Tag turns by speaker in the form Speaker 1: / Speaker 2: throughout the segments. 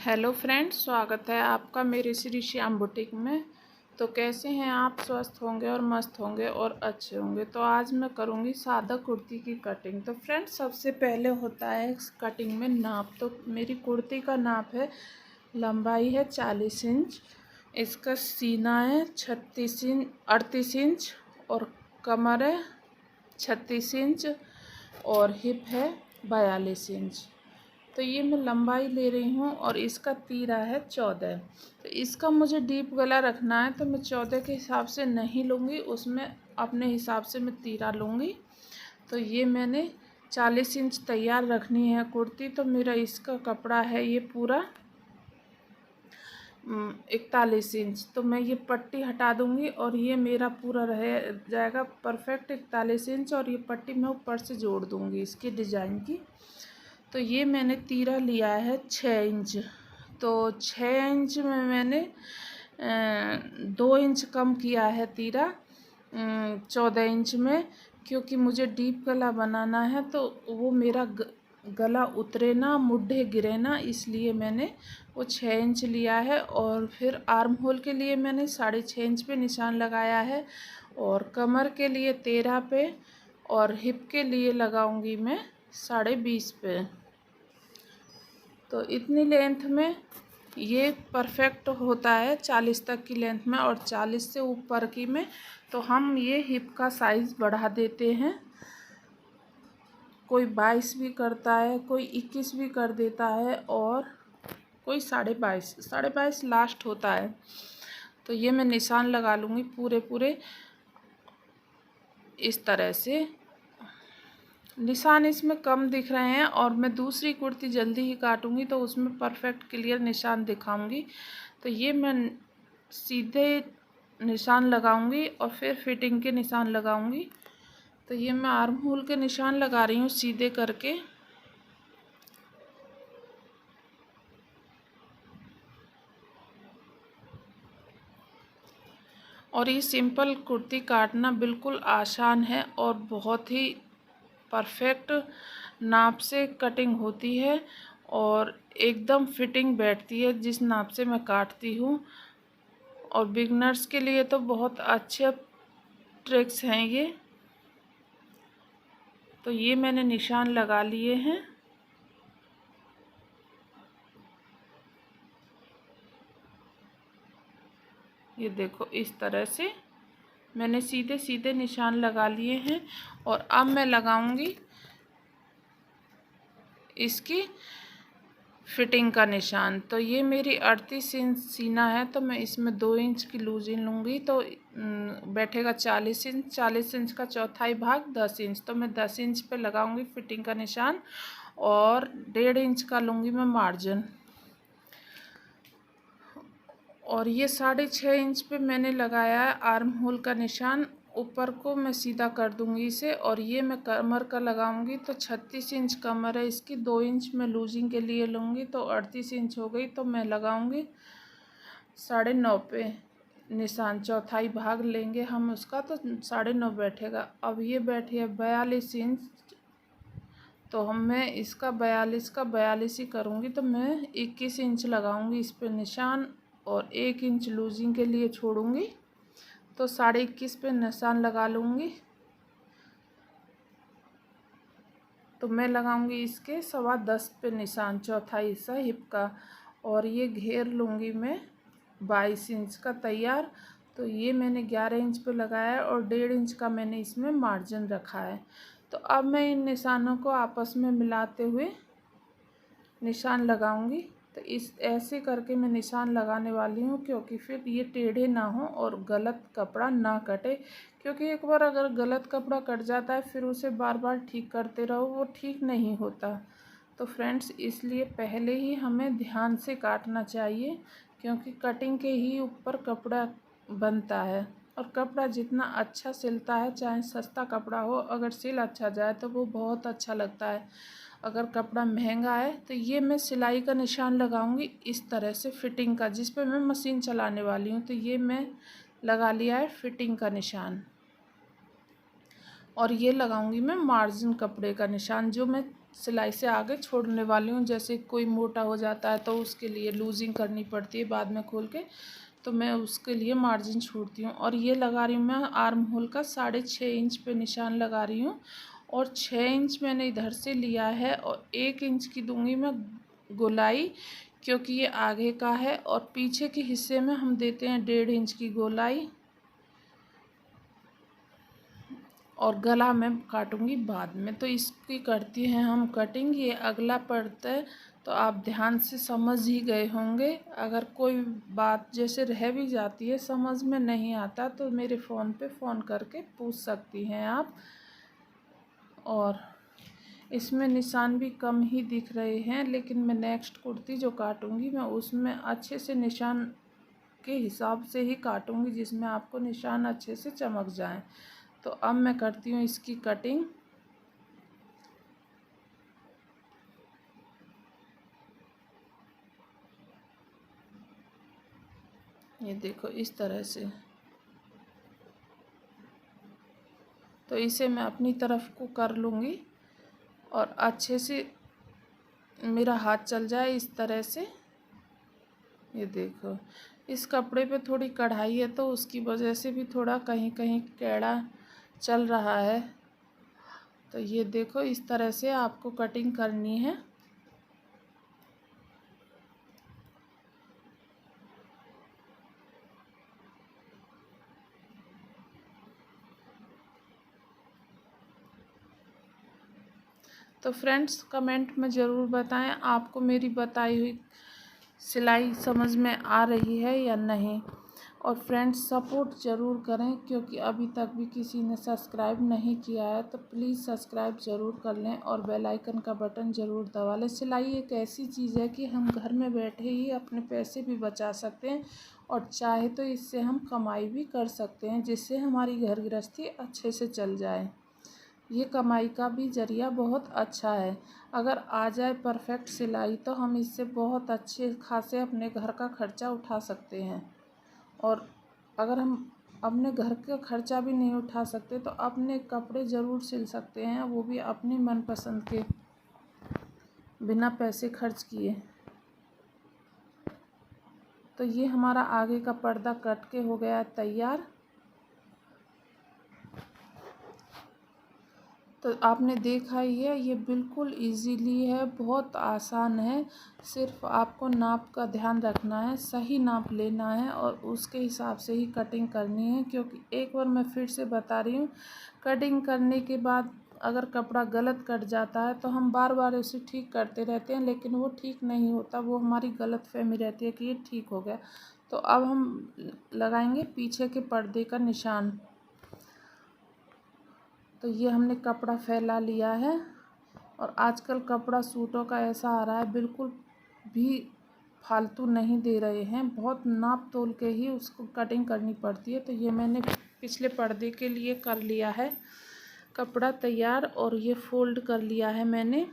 Speaker 1: Hello friends, स्वागत है आपका मेरे श्री श्याम बुटीक में। तो कैसे हैं आप? स्वस्थ होंगे और मस्त होंगे और अच्छे होंगे। तो आज मैं करूंगी सादा कुर्ती की कटिंग। तो फ्रेंड्स, सबसे पहले होता है कटिंग में नाप। तो मेरी कुर्ती का नाप है, लंबाई है 40 इंच, इसका सीना है 38 इंच और कमर है 36 इंच और हिप है 42 इंच। तो ये मैं लंबाई ले रही हूँ और इसका तीरा है 14। तो इसका मुझे डीप गला रखना है, तो मैं 14 के हिसाब से नहीं लूँगी, उसमें अपने हिसाब से मैं तीरा लूँगी। तो ये मैंने 40 इंच तैयार रखनी है कुर्ती। तो मेरा इसका कपड़ा है ये पूरा 41 इंच। तो मैं ये पट्टी हटा दूँगी और ये मेरा पूरा रह जाएगा परफेक्ट 41 इंच। और ये पट्टी मैं ऊपर से जोड़ दूँगी इसकी डिज़ाइन की। तो ये मैंने तीरा लिया है 6 इंच। तो 6 इंच में मैंने 2 इंच कम किया है तीरा 14 इंच में, क्योंकि मुझे डीप गला बनाना है। तो वो मेरा गला उतरे ना, मुड्ढे गिरे ना, इसलिए मैंने वो 6 इंच लिया है। और फिर आर्म होल के लिए मैंने 6.5 इंच पे निशान लगाया है, और कमर के लिए 13 पे, और हिप के लिए लगाऊंगी मैं 20.5 पे। तो इतनी लेंथ में ये परफेक्ट होता है 40 तक की लेंथ में। और 40 से ऊपर की में तो हम ये हिप का साइज़ बढ़ा देते हैं। कोई 22 भी करता है, कोई 21 भी कर देता है, और कोई 22.5 लास्ट होता है। तो ये मैं निशान लगा लूँगी पूरे इस तरह से। निशान इसमें कम दिख रहे हैं और मैं दूसरी कुर्ती जल्दी ही काटूंगी, तो उसमें परफेक्ट क्लियर निशान दिखाऊंगी। तो ये मैं सीधे निशान लगाऊंगी और फिर फिटिंग के निशान लगाऊंगी। तो ये मैं आर्म होल के निशान लगा रही हूँ सीधे करके। और ये सिंपल कुर्ती काटना बिल्कुल आसान है और बहुत ही परफेक्ट नाप से कटिंग होती है और एकदम फिटिंग बैठती है जिस नाप से मैं काटती हूँ। और बिगनर्स के लिए तो बहुत अच्छे ट्रिक्स हैं ये। तो ये मैंने निशान लगा लिए हैं। ये देखो, इस तरह से मैंने सीधे सीधे निशान लगा लिए हैं। और अब मैं लगाऊंगी इसकी फिटिंग का निशान। तो ये मेरी 38 इंच सीना है, तो मैं इसमें 2 इंच की लूजिंग लूँगी। तो बैठेगा 40 इंच। 40 इंच का चौथाई भाग 10 इंच। तो मैं 10 इंच पे लगाऊंगी फिटिंग का निशान, और 1.5 इंच का लूँगी मैं मार्जिन। और ये 6.5 इंच पे मैंने लगाया है आर्म होल का निशान। ऊपर को मैं सीधा कर दूंगी इसे। और ये मैं कमर का लगाऊंगी। तो 36 इंच कमर है इसकी, 2 इंच मैं लूजिंग के लिए लूँगी, तो 38 इंच हो गई। तो मैं लगाऊंगी 9.5 पे निशान। चौथाई भाग लेंगे हम उसका, तो 9.5 बैठेगा। अब ये बैठी है 42 इंच। तो मैं इसका 42 ही करूँगी। तो मैं 21 इंच लगाऊंगी इस पे निशान, और 1 इंच लूजिंग के लिए छोड़ूंगी। तो 21.5 पे निशान लगा लूँगी। तो मैं लगाऊंगी इसके 10.25 पे निशान, चौथाई हिस्सा हिप का। और ये घेर लूँगी मैं 22 इंच का तैयार। तो ये मैंने 11 इंच पे लगाया है और 1.5 इंच का मैंने इसमें मार्जिन रखा है। तो अब मैं इन निशानों को आपस में मिलाते हुए निशान लगाऊंगी। तो इस ऐसे करके मैं निशान लगाने वाली हूँ, क्योंकि फिर ये टेढ़े ना हो और गलत कपड़ा ना कटे। क्योंकि एक बार अगर गलत कपड़ा कट जाता है, फिर उसे बार बार ठीक करते रहो, वो ठीक नहीं होता। तो फ्रेंड्स, इसलिए पहले ही हमें ध्यान से काटना चाहिए, क्योंकि कटिंग के ही ऊपर कपड़ा बनता है। और कपड़ा जितना अच्छा सिलता है, चाहे सस्ता कपड़ा हो, अगर सिल अच्छा जाए तो वो बहुत अच्छा लगता है। अगर कपड़ा महंगा है, तो ये मैं सिलाई का निशान लगाऊंगी इस तरह से फिटिंग का, जिस पे मैं मशीन चलाने वाली हूँ। तो ये मैं लगा लिया है फिटिंग का निशान। और ये लगाऊंगी मैं मार्जिन कपड़े का निशान, जो मैं सिलाई से आगे छोड़ने वाली हूँ। जैसे कोई मोटा हो जाता है तो उसके लिए लूजिंग करनी पड़ती है बाद में खोल के, तो मैं उसके लिए मार्जिन छोड़ती हूँ। और ये लगा रही हूँ मैं आर्म होल का 6.5 इंच पे निशान लगा रही हूँ, और 6 इंच मैंने इधर से लिया है, और 1 इंच की दूंगी मैं गोलाई, क्योंकि ये आगे का है, और पीछे के हिस्से में हम देते हैं 1.5 इंच की गोलाई, और गला मैं काटूंगी बाद में। तो इसकी करती हैं हम कटिंग। ये अगला पड़ता है, तो आप ध्यान से समझ ही गए होंगे। अगर कोई बात जैसे रह भी जाती है, समझ में नहीं आता, तो मेरे फ़ोन पे फ़ोन करके पूछ सकती हैं आप। और इसमें निशान भी कम ही दिख रहे हैं, लेकिन मैं नेक्स्ट कुर्ती जो काटूंगी मैं उसमें अच्छे से निशान के हिसाब से ही काटूंगी, जिसमें आपको निशान अच्छे से चमक जाएं। तो अब मैं करती हूँ इसकी कटिंग। ये देखो इस तरह से। तो इसे मैं अपनी तरफ को कर लूँगी, और अच्छे से मेरा हाथ चल जाए इस तरह से। ये देखो इस कपड़े पे थोड़ी कढ़ाई है, तो उसकी वजह से भी थोड़ा कहीं कहीं टेढ़ा चल रहा है। तो ये देखो इस तरह से आपको कटिंग करनी है। तो फ्रेंड्स कमेंट में ज़रूर बताएं आपको मेरी बताई हुई सिलाई समझ में आ रही है या नहीं। और फ्रेंड्स सपोर्ट ज़रूर करें, क्योंकि अभी तक भी किसी ने सब्सक्राइब नहीं किया है, तो प्लीज़ सब्सक्राइब ज़रूर कर लें और बेल आइकन का बटन ज़रूर दबा लें। सिलाई एक ऐसी चीज़ है कि हम घर में बैठे ही अपने पैसे भी बचा सकते हैं, और चाहे तो इससे हम कमाई भी कर सकते हैं, जिससे हमारी घर गृहस्थी अच्छे से चल जाए। ये कमाई का भी ज़रिया बहुत अच्छा है। अगर आ जाए परफेक्ट सिलाई, तो हम इससे बहुत अच्छे खासे अपने घर का खर्चा उठा सकते हैं। और अगर हम अपने घर का खर्चा भी नहीं उठा सकते, तो अपने कपड़े ज़रूर सिल सकते हैं, वो भी अपनी मनपसंद के, बिना पैसे खर्च किए। तो ये हमारा आगे का पर्दा कट के हो गया तैयार। तो आपने देखा ही है, ये बिल्कुल इजीली है, बहुत आसान है। सिर्फ आपको नाप का ध्यान रखना है, सही नाप लेना है, और उसके हिसाब से ही कटिंग करनी है। क्योंकि एक बार मैं फिर से बता रही हूँ, कटिंग करने के बाद अगर कपड़ा गलत कट जाता है, तो हम बार बार उसे ठीक करते रहते हैं, लेकिन वो ठीक नहीं होता। वो हमारी गलतफहमी रहती है कि ये ठीक हो गया। तो अब हम लगाएंगे पीछे के पर्दे का निशान। तो ये हमने कपड़ा फैला लिया है, और आजकल कपड़ा सूटों का ऐसा आ रहा है, बिल्कुल भी फालतू नहीं दे रहे हैं, बहुत नाप तोल के ही उसको कटिंग करनी पड़ती है। तो ये मैंने पिछले पर्दे के लिए कर लिया है कपड़ा तैयार, और ये फोल्ड कर लिया है मैंने।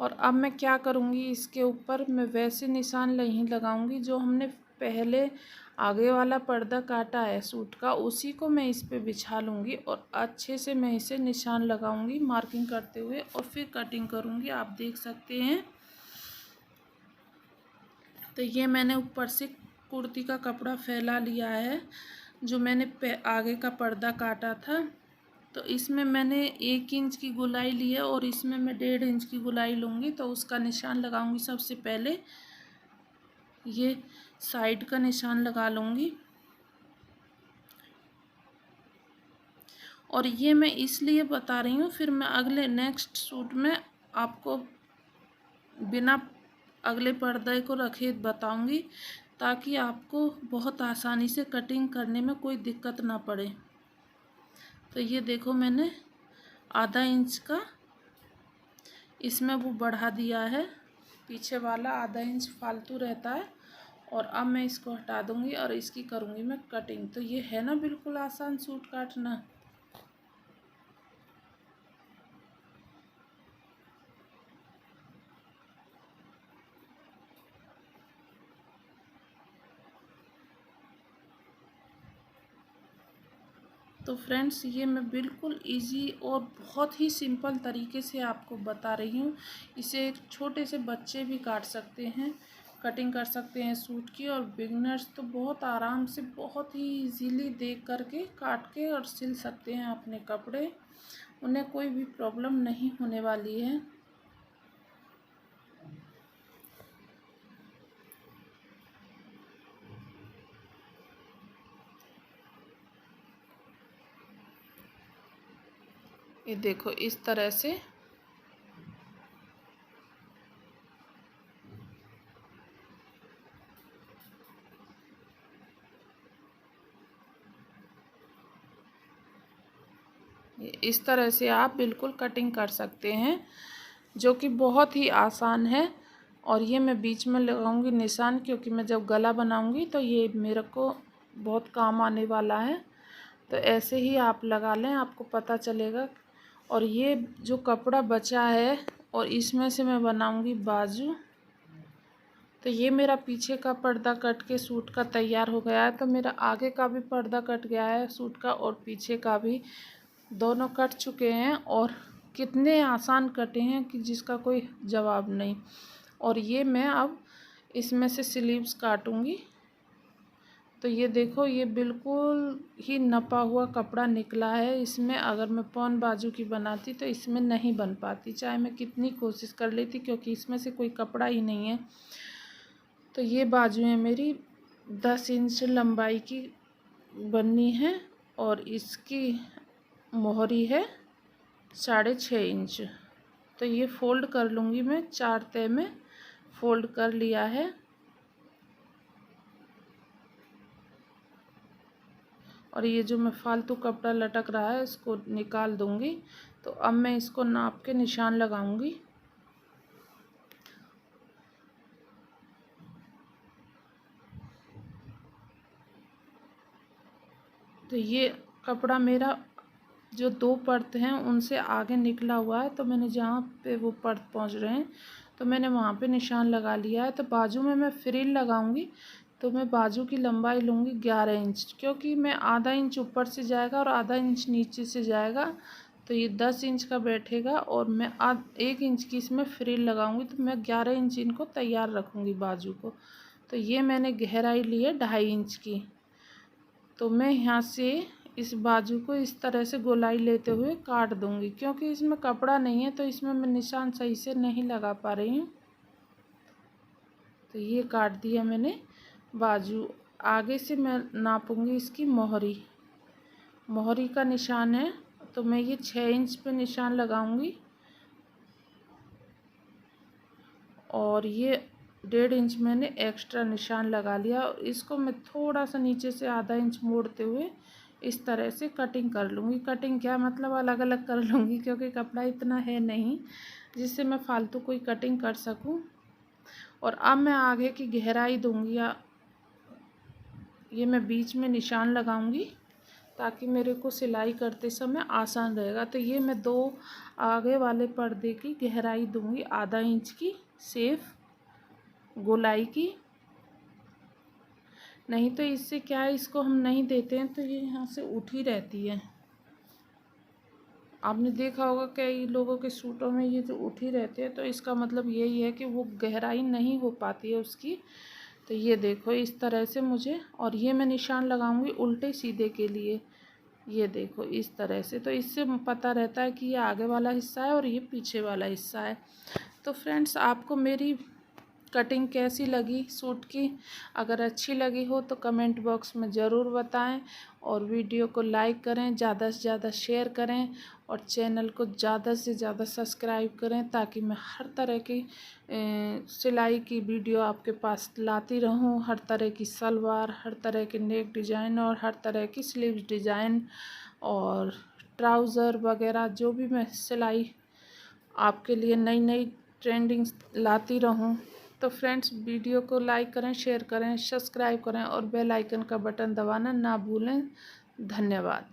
Speaker 1: और अब मैं क्या करूँगी, इसके ऊपर मैं वैसे निशान नहीं लगाऊंगी जो हमने पहले आगे वाला पर्दा काटा है सूट का, उसी को मैं इस पे बिछा लूँगी, और अच्छे से मैं इसे निशान लगाऊंगी मार्किंग करते हुए, और फिर कटिंग करूँगी। आप देख सकते हैं। तो ये मैंने ऊपर से कुर्ती का कपड़ा फैला लिया है, जो मैंने आगे का पर्दा काटा था। तो इसमें मैंने 1 इंच की गोलाई ली है, और इसमें मैं 1.5 इंच की गोलाई लूँगी। तो उसका निशान लगाऊंगी। सबसे पहले ये साइड का निशान लगा लूँगी, और ये मैं इसलिए बता रही हूँ, फिर मैं अगले नेक्स्ट सूट में आपको बिना अगले पर्दे को रखे बताऊँगी, ताकि आपको बहुत आसानी से कटिंग करने में कोई दिक्कत ना पड़े। तो ये देखो मैंने आधा इंच का इसमें वो बढ़ा दिया है, पीछे वाला आधा इंच फालतू रहता है। और अब मैं इसको हटा दूंगी, और इसकी करूंगी मैं कटिंग। तो ये है ना बिल्कुल आसान सूट काटना। तो फ्रेंड्स ये मैं बिल्कुल इजी और बहुत ही सिंपल तरीके से आपको बता रही हूँ। इसे एक छोटे से बच्चे भी काट सकते हैं, कटिंग कर सकते हैं सूट की, और बिगनर्स तो बहुत आराम से बहुत ही इजीली देख करके काट के और सिल सकते हैं अपने कपड़े। उन्हें कोई भी प्रॉब्लम नहीं होने वाली है। ये देखो इस तरह से इस तरह से आप बिल्कुल कटिंग कर सकते हैं, जो कि बहुत ही आसान है। और ये मैं बीच में लगाऊंगी निशान, क्योंकि मैं जब गला बनाऊंगी तो ये मेरे को बहुत काम आने वाला है। तो ऐसे ही आप लगा लें, आपको पता चलेगा। और ये जो कपड़ा बचा है और इसमें से मैं बनाऊंगी बाजू। तो ये मेरा पीछे का पर्दा कट के सूट का तैयार हो गया है। तो मेरा आगे का भी पर्दा कट गया है सूट का, और पीछे का भी, दोनों कट चुके हैं। और कितने आसान कटे हैं कि जिसका कोई जवाब नहीं। और ये मैं अब इसमें से स्लीव्स काटूंगी। तो ये देखो, ये बिल्कुल ही नपा हुआ कपड़ा निकला है। इसमें अगर मैं पौन बाजू की बनाती तो इसमें नहीं बन पाती, चाहे मैं कितनी कोशिश कर लेती, क्योंकि इसमें से कोई कपड़ा ही नहीं है। तो ये बाजुएं मेरी 10 इंच लंबाई की बननी है, और इसकी मोहरी है 6.5 इंच। तो ये फ़ोल्ड कर लूँगी मैं, 4 तह में फ़ोल्ड कर लिया है। और ये जो मैं फालतू कपड़ा लटक रहा है इसको निकाल दूँगी। तो अब मैं इसको नाप के निशान लगाऊँगी। तो ये कपड़ा मेरा जो 2 पर्त हैं उनसे आगे निकला हुआ है। तो मैंने जहाँ पे वो पर्त पहुँच रहे हैं तो मैंने वहाँ पे निशान लगा लिया है। तो बाजू में मैं फ्रिल लगाऊंगी। तो मैं बाजू की लंबाई लूँगी 11 इंच, क्योंकि मैं आधा इंच ऊपर से जाएगा और आधा इंच नीचे से जाएगा। तो ये 10 इंच का बैठेगा, और मैं 1 इंच की इसमें फ्रिल लगाऊंगी। तो मैं 11 इंच इनको तैयार रखूँगी बाजू को। तो ये मैंने गहराई ली है 2.5 इंच की। तो मैं यहाँ से इस बाजू को इस तरह से गोलाई लेते हुए काट दूंगी, क्योंकि इसमें कपड़ा नहीं है तो इसमें मैं निशान सही से नहीं लगा पा रही हूँ। तो ये काट दिया मैंने बाजू। आगे से मैं नापूंगी इसकी मोहरी। मोहरी का निशान है, तो मैं ये 6 इंच पे निशान लगाऊंगी। और ये 1.5 इंच मैंने एक्स्ट्रा निशान लगा लिया। और इसको मैं थोड़ा सा नीचे से आधा इंच मोड़ते हुए इस तरह से कटिंग कर लूँगी। कटिंग क्या मतलब, अलग अलग कर लूँगी, क्योंकि कपड़ा इतना है नहीं जिससे मैं फालतू कोई कटिंग कर सकूँ। और अब मैं आगे की गहराई दूँगी। ये मैं बीच में निशान लगाऊँगी ताकि मेरे को सिलाई करते समय आसान रहेगा। तो ये मैं 2 आगे वाले पर्दे की गहराई दूँगी, आधा इंच की सेफ गोलाई की। नहीं तो इससे क्या है, इसको हम नहीं देते हैं तो ये यहाँ से उठी रहती है। आपने देखा होगा कई लोगों के सूटों में ये जो उठी रहती है, तो इसका मतलब यही है कि वो गहराई नहीं हो पाती है उसकी। तो ये देखो इस तरह से मुझे, और ये मैं निशान लगाऊंगी उल्टे सीधे के लिए। ये देखो इस तरह से, तो इससे पता रहता है कि ये आगे वाला हिस्सा है और ये पीछे वाला हिस्सा है। तो फ्रेंड्स, आपको मेरी कटिंग कैसी लगी सूट की? अगर अच्छी लगी हो तो कमेंट बॉक्स में ज़रूर बताएं, और वीडियो को लाइक करें, ज़्यादा से ज़्यादा शेयर करें, और चैनल को ज़्यादा से ज़्यादा सब्सक्राइब करें, ताकि मैं हर तरह की सिलाई की वीडियो आपके पास लाती रहूं। हर तरह की सलवार, हर तरह के नेक डिज़ाइन, और हर तरह की स्लीव्स डिज़ाइन, और ट्राउज़र वगैरह जो भी मैं सिलाई आपके लिए नई नई ट्रेंडिंग लाती रहूं। तो फ्रेंड्स, वीडियो को लाइक करें, शेयर करें, सब्सक्राइब करें, और बेल आइकन का बटन दबाना ना भूलें। धन्यवाद।